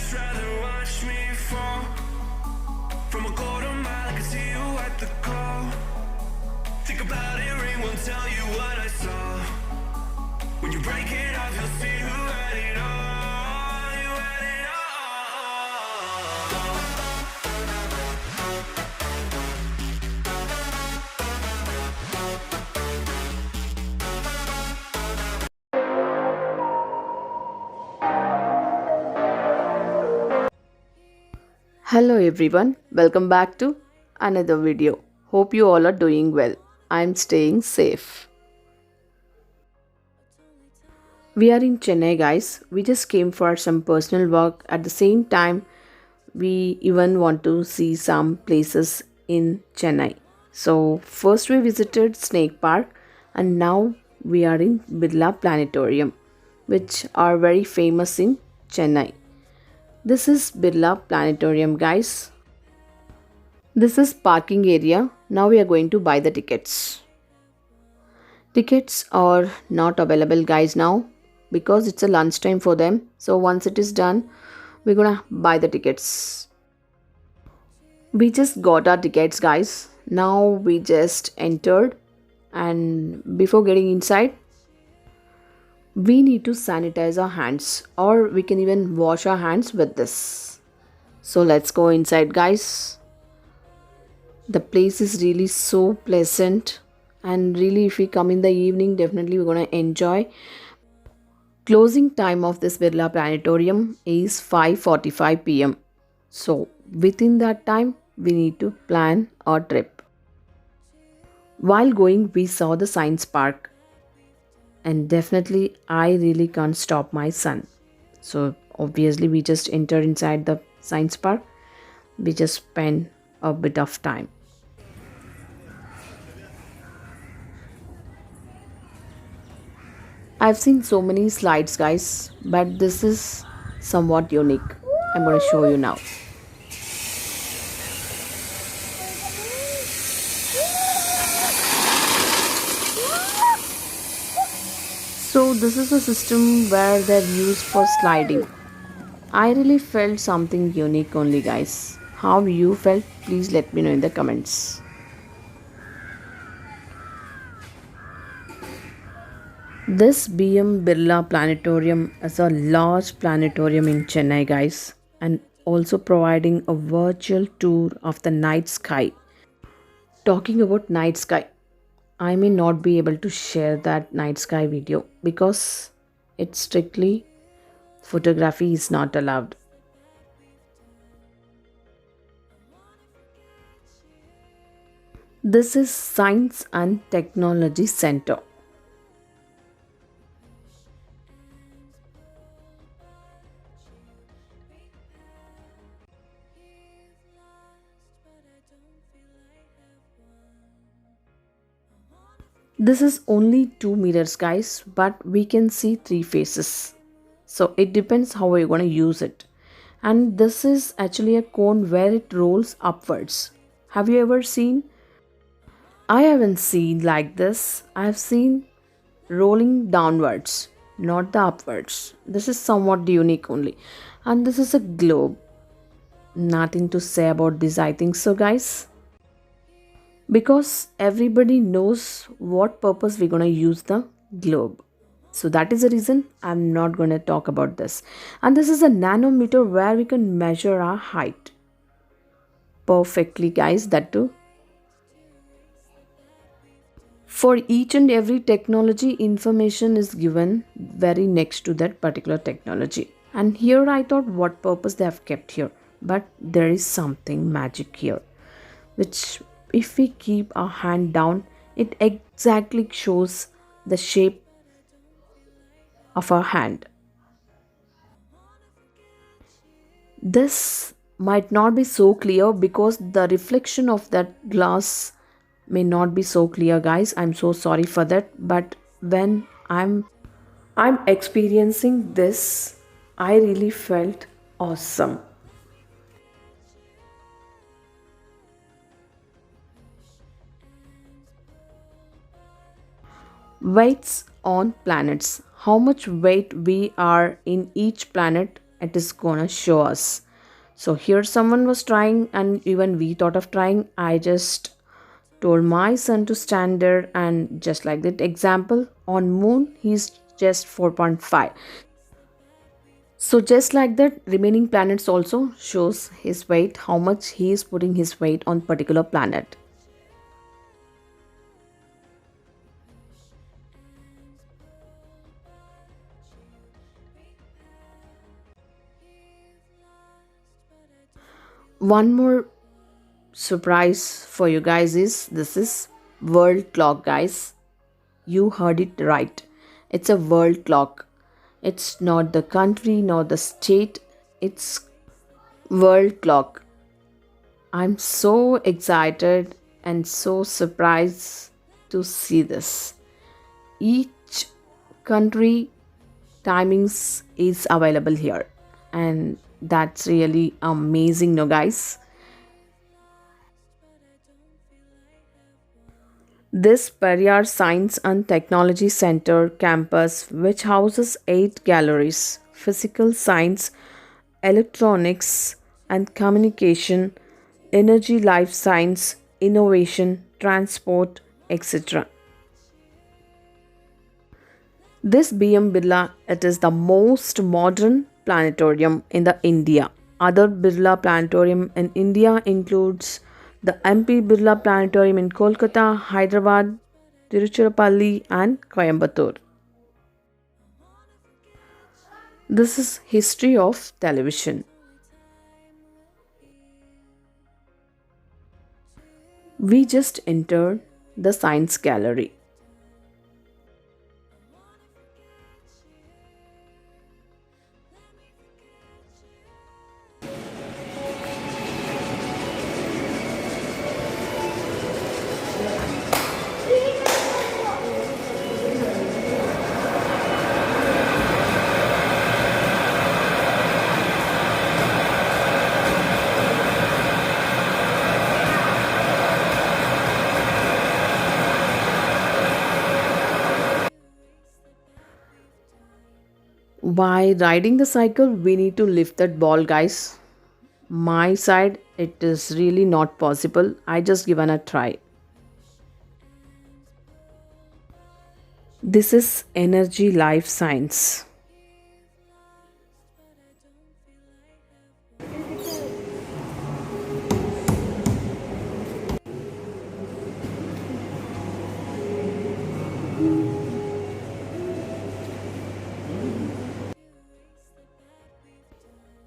just rather watch me fall from a quarter mile. I can see you at the call. Think about it, ring won't tell you what I saw. When you break it off, you'll see who had it all. You had it all. Hello everyone, welcome back to another video. Hope you all are doing well. I'm staying safe. We are in Chennai, guys. We just came for some personal work. At the same time, we even want to see some places in Chennai. So, first we visited Snake Park and now we are in Birla Planetarium, which are very famous in Chennai. This is Birla Planetarium, guys. This is parking area. Now we are going to buy the tickets. Tickets are not available, guys, now because it's a lunchtime for them. So once it is done, we're gonna buy the tickets. We just got our tickets, guys. Now we just entered, and before getting inside, we need to sanitize our hands, or we can even wash our hands with this. So let's go inside, guys. The place is really so pleasant, and really if we come in the evening, definitely we're going to enjoy. Closing time of this Birla Planetarium is 5:45 p.m. So within that time we need to plan our trip. While going, we saw the science park, and definitely I really can't stop my son. So obviously we just enter inside the science park. We just spend a bit of time. I've seen so many slides, guys, but this is somewhat unique. I'm going to show you now. So this is a system where they're used for sliding. I really felt something unique only, guys. How you felt, please let me know in the comments. This BM Birla Planetarium is a large planetarium in Chennai, guys, and also providing a virtual tour of the night sky. Talking about night sky, I may not be able to share that night sky video because it's strictly photography is not allowed. This is Science and Technology Center. This is only 2 meters, guys, but we can see 3 faces. So it depends how we're going to use it. And this is actually a cone where it rolls upwards. Have you ever seen? I haven't seen like this. I've seen rolling downwards, not the upwards. This is somewhat unique only. And this is a globe. Nothing to say about this, I think so, guys. Because everybody knows what purpose we're going to use the globe. So that is the reason I'm not going to talk about this. And this is a nanometer where we can measure our height. Perfectly, guys, that too. For each and every technology, information is given very next to that particular technology. And here I thought what purpose they have kept here. But there is something magic here, which if we keep our hand down, it exactly shows the shape of our hand. This might not be so clear because the reflection of that glass may not be so clear, guys. I'm so sorry for that, but when I'm experiencing this, I really felt awesome. Weights on planets. How much weight we are in each planet it is gonna show us. So here someone was trying, and even we thought of trying. I just told my son to stand there, and just like that example, on moon he's just 4.5. So just like that, remaining planets also shows his weight, how much he is putting his weight on particular planet. One more surprise for you guys is this is world clock, guys. You heard it right. It's a world clock. It's not the country nor the state. It's world clock. I'm so excited and so surprised to see this. Each country timings is available here, and that's really amazing, no guys. This Periyar Science and Technology Center campus, which houses 8 galleries: physical science, electronics and communication, energy, life science, innovation, transport, etc. This BM Birla, it is the most modern planetarium in the India. Other Birla planetarium in India includes the MP Birla Planetarium in Kolkata, Hyderabad, Tiruchirappalli and Coimbatore. This is history of television. We just entered the science gallery. While riding the cycle, we need to lift that ball, guys. My side, it is really not possible. I just given a try. This is energy life science.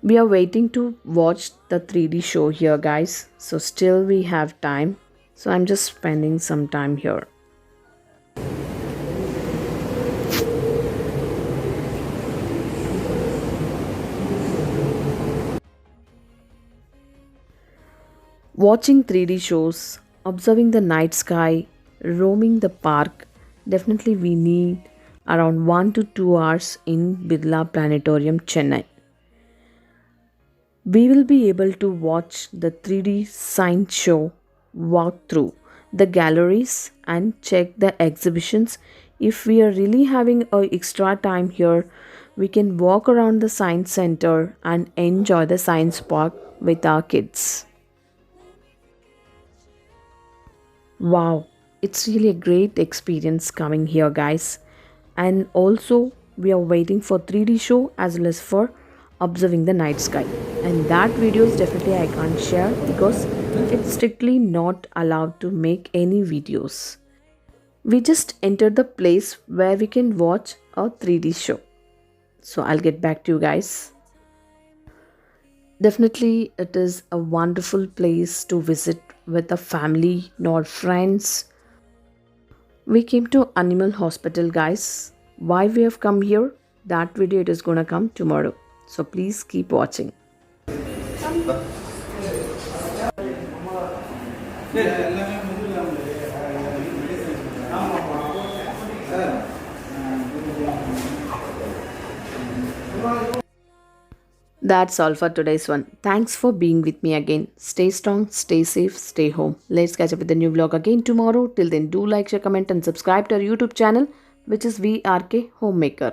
We are waiting to watch the 3D show here, guys. So still we have time. So I'm just spending some time here. Watching 3D shows, observing the night sky, roaming the park, definitely we need around 1 to 2 hours in Birla Planetarium, Chennai. We will be able to watch the 3D science show, walk through the galleries and check the exhibitions. If we are really having a extra time here, we can walk around the science center and enjoy the science park with our kids. Wow, it's really a great experience coming here, guys. And also, we are waiting for 3D show as well as for observing the night sky. And that videos definitely I can't share because it's strictly not allowed to make any videos. We just entered the place where we can watch a 3D show. So I'll get back to you guys. Definitely, it is a wonderful place to visit with a family nor friends. We came to Animal Hospital, guys. Why we have come here? That video it is gonna come tomorrow. So please keep watching. That's all for today's one. Thanks for being with me again. Stay strong, stay safe, stay home. Let's catch up with the new vlog again tomorrow. Till then, do like, share, comment, and subscribe to our YouTube channel, which is VRK Homemaker.